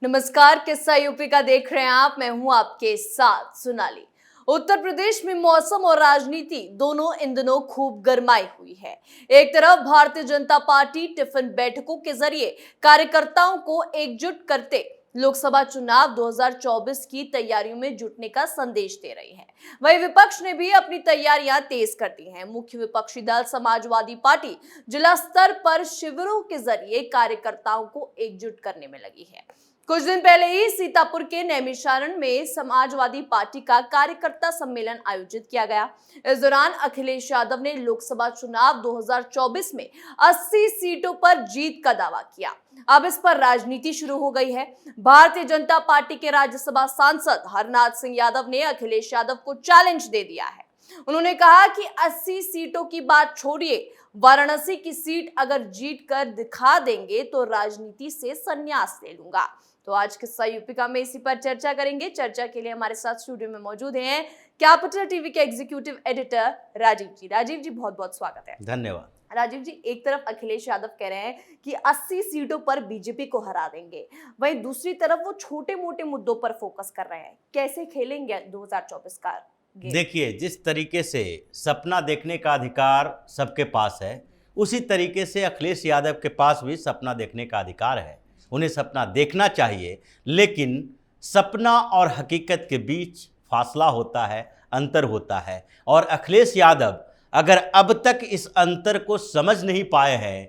नमस्कार, किस्सा यूपी का देख रहे हैं आप। मैं हूं आपके साथ सोनाली। उत्तर प्रदेश में मौसम और राजनीति दोनों इन दिनों खूब गरमाई हुई है। एक तरफ भारतीय जनता पार्टी टिफिन बैठकों के जरिए कार्यकर्ताओं को एकजुट करते लोकसभा चुनाव 2024 की तैयारियों में जुटने का संदेश दे रही है। वहीं विपक्ष ने भी अपनी तैयारियां तेज कर दी हैं। मुख्य विपक्षी दल समाजवादी पार्टी जिला स्तर पर शिविरों के जरिए कार्यकर्ताओं को एकजुट करने में लगी है। कुछ दिन पहले ही सीतापुर के नैमिषारण्य में समाजवादी पार्टी का कार्यकर्ता सम्मेलन आयोजित किया गया। इस दौरान अखिलेश यादव ने लोकसभा चुनाव 2024 में 80 सीटों पर जीत का दावा किया। अब इस पर राजनीति शुरू हो गई है। भारतीय जनता पार्टी के राज्यसभा सांसद हरनाथ सिंह यादव ने अखिलेश यादव को चैलेंज दे दिया है। उन्होंने कहा कि 80 सीटों की बात छोड़िए, वाराणसी की सीट अगर जीत कर दिखा देंगे तो राजनीति से संन्यास ले लूंगा। तो आज किस्सा यूपी का में इसी पर चर्चा करेंगे। चर्चा के लिए हमारे साथ स्टूडियो में मौजूद हैं कैपिटल टीवी के एग्जीक्यूटिव एडिटर राजीव जी। राजीव जी, बहुत बहुत स्वागत है। धन्यवाद। राजीव जी, एक तरफ अखिलेश यादव कह रहे हैं कि 80 सीटों पर बीजेपी को हरा देंगे, वहीं दूसरी तरफ वो छोटे मोटे मुद्दों पर फोकस कर रहे हैं। कैसे खेलेंगे 2024 का गेम? देखिए, जिस तरीके से सपना देखने का अधिकार सबके पास है, उसी तरीके से अखिलेश यादव के पास भी सपना देखने का अधिकार है। उन्हें सपना देखना चाहिए, लेकिन सपना और हकीकत के बीच फासला होता है, अंतर होता है। और अखिलेश यादव अगर अब तक इस अंतर को समझ नहीं पाए हैं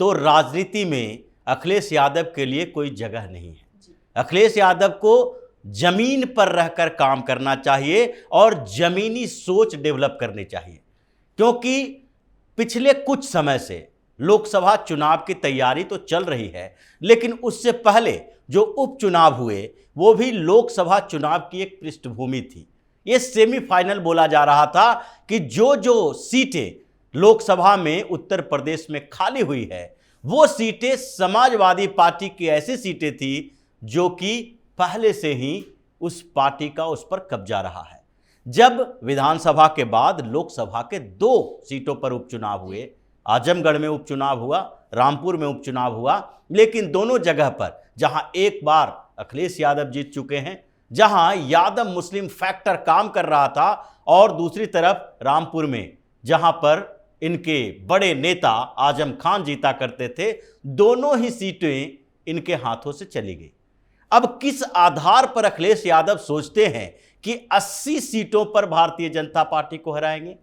तो राजनीति में अखिलेश यादव के लिए कोई जगह नहीं है। अखिलेश यादव को जमीन पर रहकर काम करना चाहिए और जमीनी सोच डेवलप करनी चाहिए, क्योंकि पिछले कुछ समय से लोकसभा चुनाव की तैयारी तो चल रही है, लेकिन उससे पहले जो उपचुनाव हुए वो भी लोकसभा चुनाव की एक पृष्ठभूमि थी। ये सेमीफाइनल बोला जा रहा था कि जो सीटें लोकसभा में उत्तर प्रदेश में खाली हुई है वो सीटें समाजवादी पार्टी की ऐसी सीटें थी जो कि पहले से ही उस पार्टी का उस पर कब्जा रहा है। जब विधानसभा के बाद लोकसभा के 2 सीटों पर उपचुनाव हुए, आजमगढ़ में उपचुनाव हुआ, रामपुर में उपचुनाव हुआ, लेकिन दोनों जगह पर जहां एक बार अखिलेश यादव जीत चुके हैं, जहां यादव मुस्लिम फैक्टर काम कर रहा था, और दूसरी तरफ रामपुर में जहां पर इनके बड़े नेता आजम खान जीता करते थे, दोनों ही सीटें इनके हाथों से चली गई। अब किस आधार पर अखिलेश यादव सोचते हैं कि 80 सीटों पर भारतीय जनता पार्टी को हराएंगे?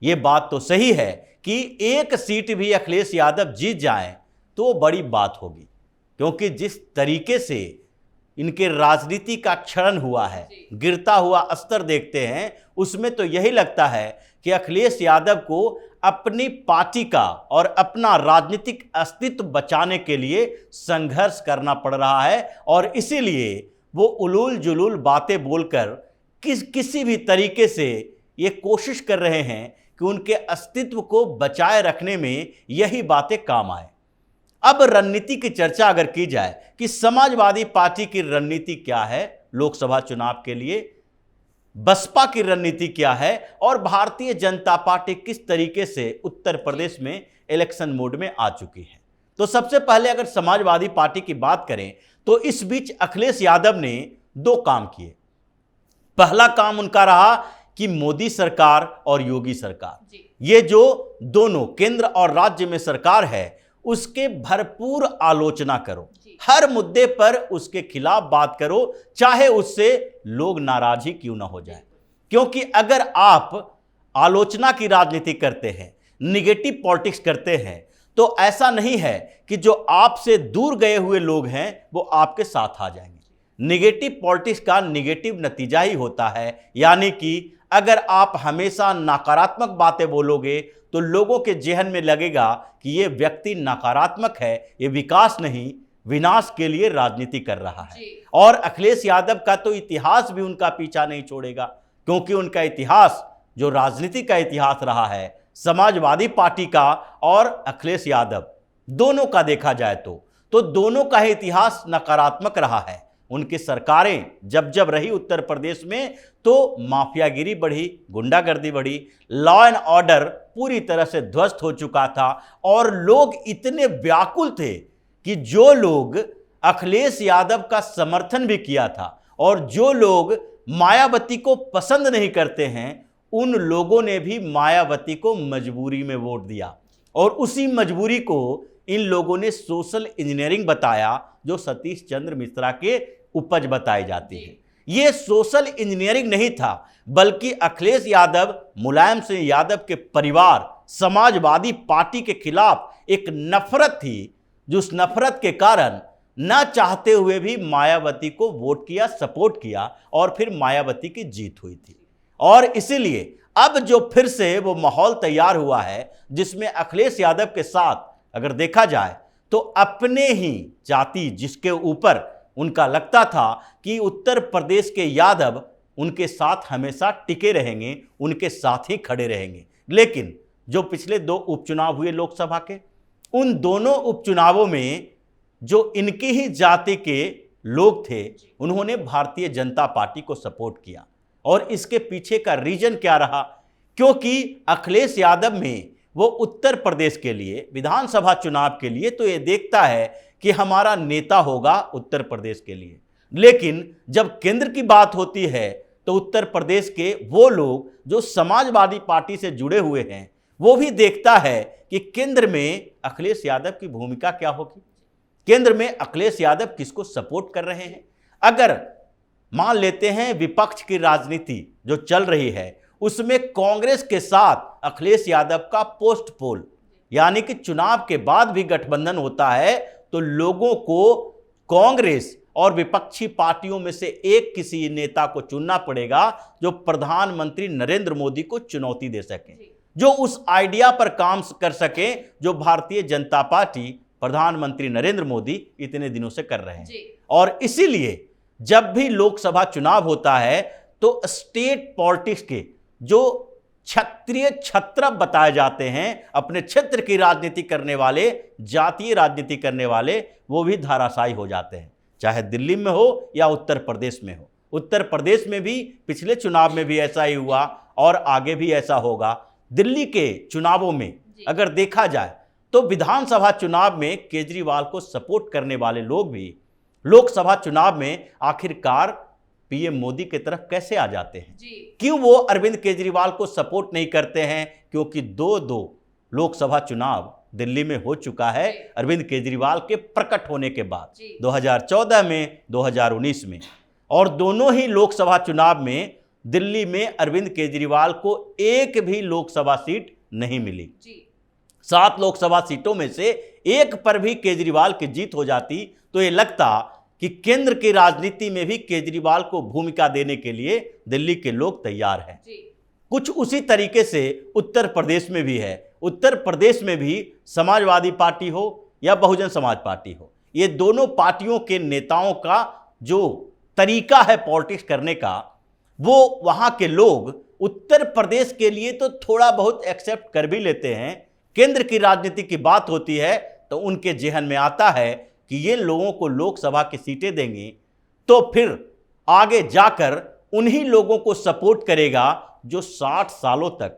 ये बात तो सही है कि एक सीट भी अखिलेश यादव जीत जाएं तो बड़ी बात होगी, क्योंकि जिस तरीके से इनके राजनीति का क्षरण हुआ है, गिरता हुआ स्तर देखते हैं, उसमें तो यही लगता है कि अखिलेश यादव को अपनी पार्टी का और अपना राजनीतिक अस्तित्व बचाने के लिए संघर्ष करना पड़ रहा है, और इसीलिए वो उलूल जुलूल बातें बोलकर किसी भी तरीके से ये कोशिश कर रहे हैं कि उनके अस्तित्व को बचाए रखने में यही बातें काम आए। अब रणनीति की चर्चा अगर की जाए कि समाजवादी पार्टी की रणनीति क्या है लोकसभा चुनाव के लिए, बसपा की रणनीति क्या है, और भारतीय जनता पार्टी किस तरीके से उत्तर प्रदेश में इलेक्शन मोड में आ चुकी है, तो सबसे पहले अगर समाजवादी पार्टी की बात करें तो इस बीच अखिलेश यादव ने 2 काम किए। पहला काम उनका रहा कि मोदी सरकार और योगी सरकार, ये जो दोनों केंद्र और राज्य में सरकार है, उसके भरपूर आलोचना करो, हर मुद्दे पर उसके खिलाफ बात करो, चाहे उससे लोग नाराज ही क्यों ना हो जाए। क्योंकि अगर आप आलोचना की राजनीति करते हैं, निगेटिव पॉलिटिक्स करते हैं, तो ऐसा नहीं है कि जो आपसे दूर गए हुए लोग हैं वो आपके साथ आ जाएंगे। निगेटिव पॉलिटिक्स का निगेटिव नतीजा ही होता है, यानी कि अगर आप हमेशा नकारात्मक बातें बोलोगे तो लोगों के जेहन में लगेगा कि ये व्यक्ति नकारात्मक है, ये विकास नहीं विनाश के लिए राजनीति कर रहा है। और अखिलेश यादव का तो इतिहास भी उनका पीछा नहीं छोड़ेगा, क्योंकि उनका इतिहास जो राजनीति का इतिहास रहा है, समाजवादी पार्टी का और अखिलेश यादव दोनों का देखा जाए तो दोनों का ही इतिहास नकारात्मक रहा है। उनकी सरकारें जब जब रही उत्तर प्रदेश में तो माफियागिरी बढ़ी, गुंडागर्दी बढ़ी, लॉ एंड ऑर्डर पूरी तरह से ध्वस्त हो चुका था, और लोग इतने व्याकुल थे कि जो लोग अखिलेश यादव का समर्थन भी किया था, और जो लोग मायावती को पसंद नहीं करते हैं उन लोगों ने भी मायावती को मजबूरी में वोट दिया, और उसी मजबूरी को इन लोगों ने सोशल इंजीनियरिंग बताया, जो सतीश चंद्र मिश्रा के उपज बताई जाती है। ये सोशल इंजीनियरिंग नहीं था, बल्कि अखिलेश यादव, मुलायम सिंह यादव के परिवार, समाजवादी पार्टी के खिलाफ एक नफरत थी, जिस नफरत के कारण न चाहते हुए भी मायावती को वोट किया, सपोर्ट किया, और फिर मायावती की जीत हुई थी। और इसीलिए अब जो फिर से वो माहौल तैयार हुआ है, जिसमें अखिलेश यादव के साथ अगर देखा जाए तो अपने ही जाति जिसके ऊपर उनका लगता था कि उत्तर प्रदेश के यादव उनके साथ हमेशा टिके रहेंगे, उनके साथ ही खड़े रहेंगे, लेकिन जो पिछले 2 उपचुनाव हुए लोकसभा के, उन दोनों उपचुनावों में जो इनकी ही जाति के लोग थे उन्होंने भारतीय जनता पार्टी को सपोर्ट किया। और इसके पीछे का रीजन क्या रहा? क्योंकि अखिलेश यादव में वो उत्तर प्रदेश के लिए विधानसभा चुनाव के लिए तो ये देखता है कि हमारा नेता होगा उत्तर प्रदेश के लिए, लेकिन जब केंद्र की बात होती है तो उत्तर प्रदेश के वो लोग जो समाजवादी पार्टी से जुड़े हुए हैं वो भी देखता है कि केंद्र में अखिलेश यादव की भूमिका क्या होगी, केंद्र में अखिलेश यादव किसको सपोर्ट कर रहे हैं। अगर मान लेते हैं विपक्ष की राजनीति जो चल रही है उसमें कांग्रेस के साथ अखिलेश यादव का पोस्ट पोल यानी कि चुनाव के बाद भी गठबंधन होता है, तो लोगों को कांग्रेस और विपक्षी पार्टियों में से एक किसी नेता को चुनना पड़ेगा जो प्रधानमंत्री नरेंद्र मोदी को चुनौती दे सके, जो उस आइडिया पर काम कर सके जो भारतीय जनता पार्टी, प्रधानमंत्री नरेंद्र मोदी इतने दिनों से कर रहे हैं। और इसीलिए जब भी लोकसभा चुनाव होता है तो स्टेट पॉलिटिक्स के जो क्षत्रिय छत्रप बताए जाते हैं, अपने क्षेत्र की राजनीति करने वाले, जातीय राजनीति करने वाले, वो भी धाराशायी हो जाते हैं, चाहे दिल्ली में हो या उत्तर प्रदेश में हो। उत्तर प्रदेश में भी पिछले चुनाव में भी ऐसा ही हुआ और आगे भी ऐसा होगा। दिल्ली के चुनावों में अगर देखा जाए तो विधानसभा चुनाव में केजरीवाल को सपोर्ट करने वाले लोग भी लोकसभा चुनाव में आखिरकार पीएम मोदी की तरफ कैसे आ जाते हैं? क्यों वो अरविंद केजरीवाल को सपोर्ट नहीं करते हैं? क्योंकि 2 लोकसभा चुनाव दिल्ली में हो चुका है अरविंद केजरीवाल के प्रकट होने के बाद, 2014 में, 2019 में, और दोनों ही लोकसभा चुनाव में दिल्ली में अरविंद केजरीवाल को एक भी लोकसभा सीट नहीं मिली। 7 लोकसभा सीटों में से एक पर भी केजरीवाल की जीत हो जाती तो ये लगता कि केंद्र की राजनीति में भी केजरीवाल को भूमिका देने के लिए दिल्ली के लोग तैयार हैं। कुछ उसी तरीके से उत्तर प्रदेश में भी है। उत्तर प्रदेश में भी समाजवादी पार्टी हो या बहुजन समाज पार्टी हो, ये दोनों पार्टियों के नेताओं का जो तरीका है पॉलिटिक्स करने का, वो वहां के लोग उत्तर प्रदेश के लिए तो थोड़ा बहुत एक्सेप्ट कर भी लेते हैं। केंद्र की राजनीति की बात होती है तो उनके जेहन में आता है कि ये लोगों को लोकसभा की सीटें देंगे तो फिर आगे जाकर उन्हीं लोगों को सपोर्ट करेगा जो 60 सालों तक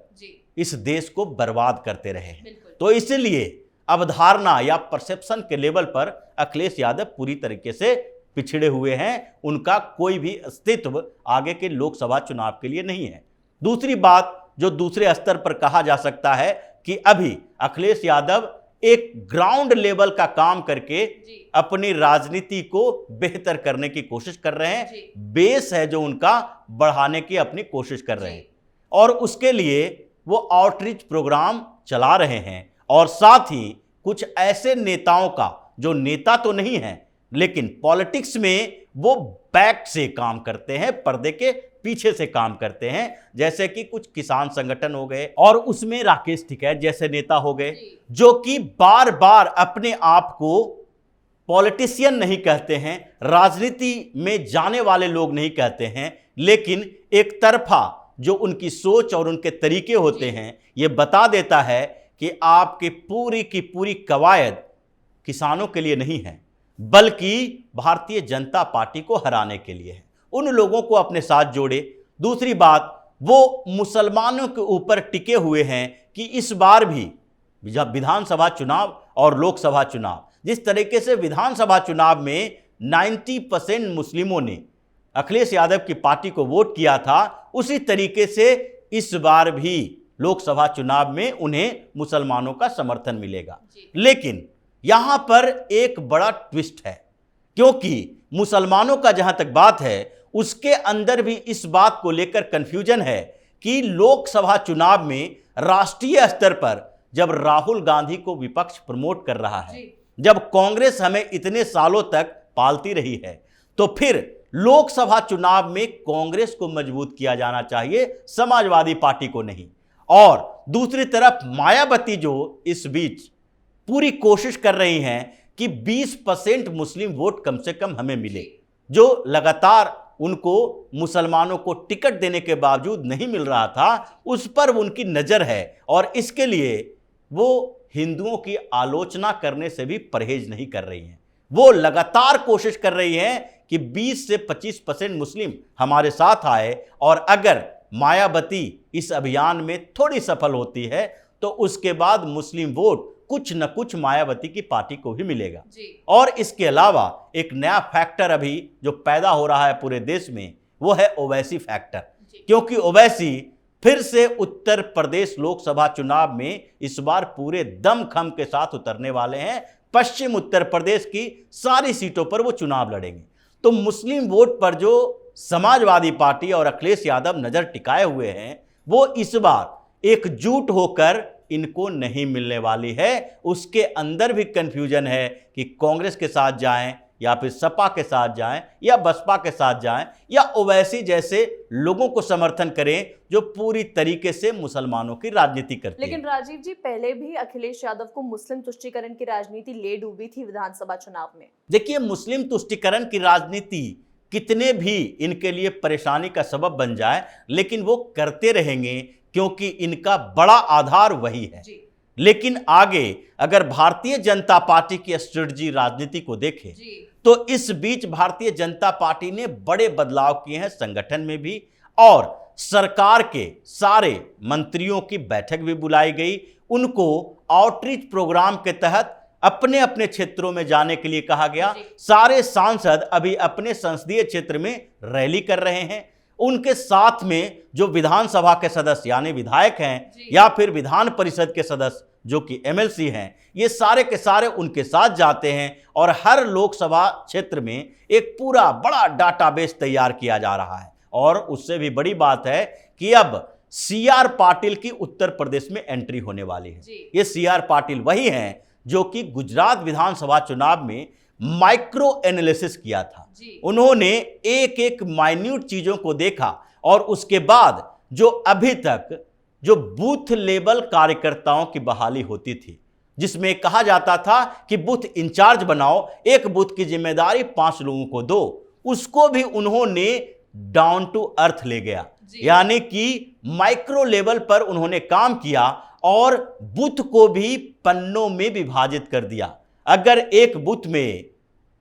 इस देश को बर्बाद करते रहे हैं। तो इसलिए अवधारणा या परसेप्शन के लेवल पर अखिलेश यादव पूरी तरीके से पिछड़े हुए हैं, उनका कोई भी अस्तित्व आगे के लोकसभा चुनाव के लिए नहीं है। दूसरी बात जो दूसरे स्तर पर कहा जा सकता है कि अभी अखिलेश यादव एक ग्राउंड लेवल का काम करके अपनी राजनीति को बेहतर करने की कोशिश कर रहे हैं, बेस है जो उनका बढ़ाने की अपनी कोशिश कर रहे हैं, और उसके लिए वो आउटरीच प्रोग्राम चला रहे हैं, और साथ ही कुछ ऐसे नेताओं का जो नेता तो नहीं है लेकिन पॉलिटिक्स में वो बैक से काम करते हैं, पर्दे के पीछे से काम करते हैं, जैसे कि कुछ किसान संगठन हो गए और उसमें राकेश टिकैत जैसे नेता हो गए, जो कि बार बार अपने आप को पॉलिटिशियन नहीं कहते हैं, राजनीति में जाने वाले लोग नहीं कहते हैं, लेकिन एक तरफा जो उनकी सोच और उनके तरीके होते हैं ये बता देता है कि आपकी पूरी की पूरी कवायद किसानों के लिए नहीं है बल्कि भारतीय जनता पार्टी को हराने के लिए है। उन लोगों को अपने साथ जोड़े। दूसरी बात, वो मुसलमानों के ऊपर टिके हुए हैं कि इस बार भी जब विधानसभा चुनाव और लोकसभा चुनाव जिस तरीके से विधानसभा चुनाव में 90% मुस्लिमों ने अखिलेश यादव की पार्टी को वोट किया था, उसी तरीके से इस बार भी लोकसभा चुनाव में उन्हें मुसलमानों का समर्थन मिलेगा। लेकिन यहां पर एक बड़ा ट्विस्ट है, क्योंकि मुसलमानों का जहां तक बात है उसके अंदर भी इस बात को लेकर कंफ्यूजन है कि लोकसभा चुनाव में राष्ट्रीय स्तर पर जब राहुल गांधी को विपक्ष प्रमोट कर रहा है, जब कांग्रेस हमें इतने सालों तक पालती रही है, तो फिर लोकसभा चुनाव में कांग्रेस को मजबूत किया जाना चाहिए, समाजवादी पार्टी को नहीं। और दूसरी तरफ मायावती जो इस बीच पूरी कोशिश कर रही हैं कि 20% मुस्लिम वोट कम से कम हमें मिले, जो लगातार उनको मुसलमानों को टिकट देने के बावजूद नहीं मिल रहा था, उस पर उनकी नज़र है और इसके लिए वो हिंदुओं की आलोचना करने से भी परहेज नहीं कर रही हैं। वो लगातार कोशिश कर रही हैं कि 20 से 25% मुस्लिम हमारे साथ आए, और अगर मायावती इस अभियान में थोड़ी सफल होती है तो उसके बाद मुस्लिम वोट कुछ न कुछ मायावती की पार्टी को भी मिलेगा। और इसके अलावा एक नया फैक्टर अभी जो पैदा हो रहा है पूरे देश में, वो है ओवैसी फैक्टर, क्योंकि ओवैसी फिर से उत्तर प्रदेश लोकसभा चुनाव में इस बार पूरे दमखम के साथ उतरने वाले हैं। पश्चिम उत्तर प्रदेश की सारी सीटों पर वो चुनाव लड़ेंगे। तो मुस्लिम वोट पर जो समाजवादी पार्टी और अखिलेश यादव नजर टिकाए हुए हैं, वो इस बार एकजुट होकर इनको नहीं मिलने वाली है। उसके अंदर भी कंफ्यूजन है कि कांग्रेस के साथ जाएं या फिर सपा के साथ जाएं या बसपा के साथ जाएं या ओवैसी जैसे लोगों को समर्थन करें जो पूरी तरीके से मुसलमानों की राजनीति करते हैं। लेकिन राजीव जी, पहले भी अखिलेश यादव को मुस्लिम तुष्टीकरण की राजनीति ले डूबी थी विधानसभा चुनाव में। देखिए, मुस्लिम तुष्टीकरण की राजनीति कितने भी इनके लिए परेशानी का सबब बन जाए, लेकिन वो करते रहेंगे क्योंकि इनका बड़ा आधार वही है। लेकिन आगे अगर भारतीय जनता पार्टी की स्ट्रेटजी राजनीति को देखें तो इस बीच भारतीय जनता पार्टी ने बड़े बदलाव किए हैं संगठन में भी, और सरकार के सारे मंत्रियों की बैठक भी बुलाई गई। उनको आउटरीच प्रोग्राम के तहत अपने अपने क्षेत्रों में जाने के लिए कहा गया। सारे सांसद अभी अपने संसदीय क्षेत्र में रैली कर रहे हैं। उनके साथ में जो विधानसभा के सदस्य यानी विधायक हैं या फिर विधान परिषद के सदस्य जो कि एमएलसी हैं, ये सारे के सारे उनके साथ जाते हैं और हर लोकसभा क्षेत्र में एक पूरा बड़ा डाटाबेस तैयार किया जा रहा है। और उससे भी बड़ी बात है कि अब सीआर पाटिल की उत्तर प्रदेश में एंट्री होने वाली है। ये सीआर पाटिल वही हैं जो कि गुजरात विधानसभा चुनाव में माइक्रो एनालिसिस किया था। उन्होंने एक एक माइन्यूट चीजों को देखा और उसके बाद जो अभी तक जो बूथ लेवल कार्यकर्ताओं की बहाली होती थी, जिसमें कहा जाता था कि बूथ इंचार्ज बनाओ, एक बूथ की जिम्मेदारी 5 लोगों को दो, उसको भी उन्होंने डाउन टू अर्थ ले गया, यानी कि माइक्रो लेवल पर उन्होंने काम किया और बूथ को भी पन्नों में विभाजित कर दिया। अगर एक बूथ में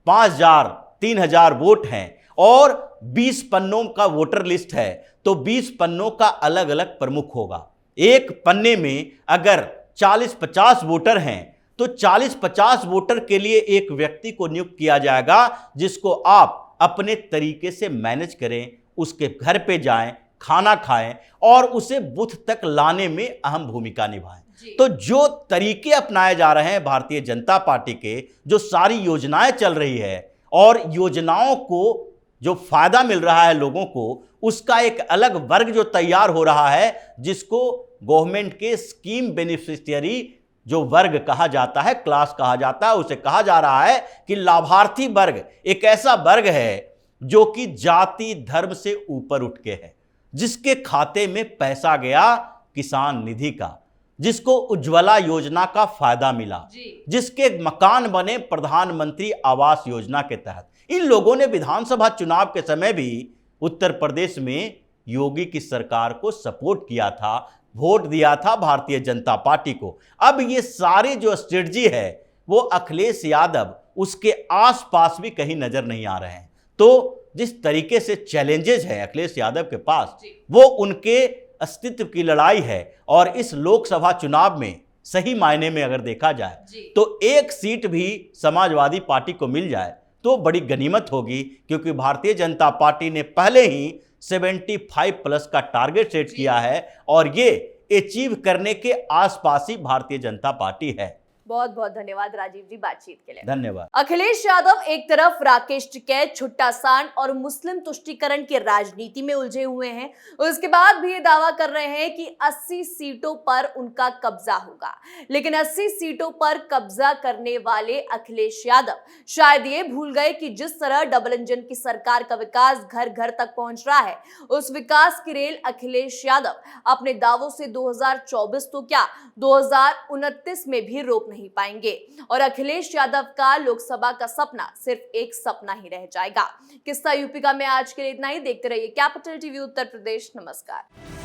5000 3000 वोट हैं और 20 पन्नों का वोटर लिस्ट है तो 20 पन्नों का अलग अलग प्रमुख होगा। एक पन्ने में अगर 40-50 वोटर हैं तो 40-50 वोटर के लिए एक व्यक्ति को नियुक्त किया जाएगा जिसको आप अपने तरीके से मैनेज करें, उसके घर पे जाएं, खाना खाएं और उसे बूथ तक लाने में अहम भूमिका निभाएं। तो जो तरीके अपनाए जा रहे हैं भारतीय जनता पार्टी के, जो सारी योजनाएं चल रही है और योजनाओं को जो फायदा मिल रहा है लोगों को, उसका एक अलग वर्ग जो तैयार हो रहा है जिसको गवर्नमेंट के स्कीम बेनिफिशियरी जो वर्ग कहा जाता है, क्लास कहा जाता है, उसे कहा जा रहा है कि लाभार्थी वर्ग एक ऐसा वर्ग है जो कि जाति धर्म से ऊपर उठ के है, जिसके खाते में पैसा गया किसान निधि का, जिसको उज्ज्वला योजना का फायदा मिला, जिसके मकान बने प्रधानमंत्री आवास योजना के तहत। इन लोगों ने विधानसभा चुनाव के समय भी उत्तर प्रदेश में योगी की सरकार को सपोर्ट किया था, वोट दिया था भारतीय जनता पार्टी को। अब ये सारी जो स्ट्रेटजी है वो अखिलेश यादव उसके आसपास भी कहीं नजर नहीं आ रहे हैं। तो जिस तरीके से चैलेंजेस है अखिलेश यादव के पास, वो उनके अस्तित्व की लड़ाई है और इस लोकसभा चुनाव में सही मायने में अगर देखा जाए जी। तो एक सीट भी समाजवादी पार्टी को मिल जाए तो बड़ी गनीमत होगी, क्योंकि भारतीय जनता पार्टी ने पहले ही 75 प्लस का टारगेट सेट किया है और ये अचीव करने के आसपास ही भारतीय जनता पार्टी है। बहुत बहुत धन्यवाद राजीव जी बातचीत के लिए। धन्यवाद। अखिलेश यादव एक तरफ राकेश टिकैत, छुट्टा सांड और मुस्लिम तुष्टीकरण की राजनीति में उलझे हुए हैं, उसके बाद भी ये दावा कर रहे हैं कि 80 सीटों पर उनका कब्जा होगा। लेकिन 80 सीटों पर कब्जा करने वाले अखिलेश यादव शायद ये भूल गए कि जिस तरह डबल इंजन की सरकार का विकास घर घर तक पहुंच रहा है, उस विकास की रेल अखिलेश यादव अपने दावों से 2024 तो क्या 2029 में भी रोक नहीं पाएंगे और अखिलेश यादव का लोकसभा का सपना सिर्फ एक सपना ही रह जाएगा। किस्सा यूपी का में आज के लिए इतना ही। देखते रहिए कैपिटल टीवी उत्तर प्रदेश। नमस्कार।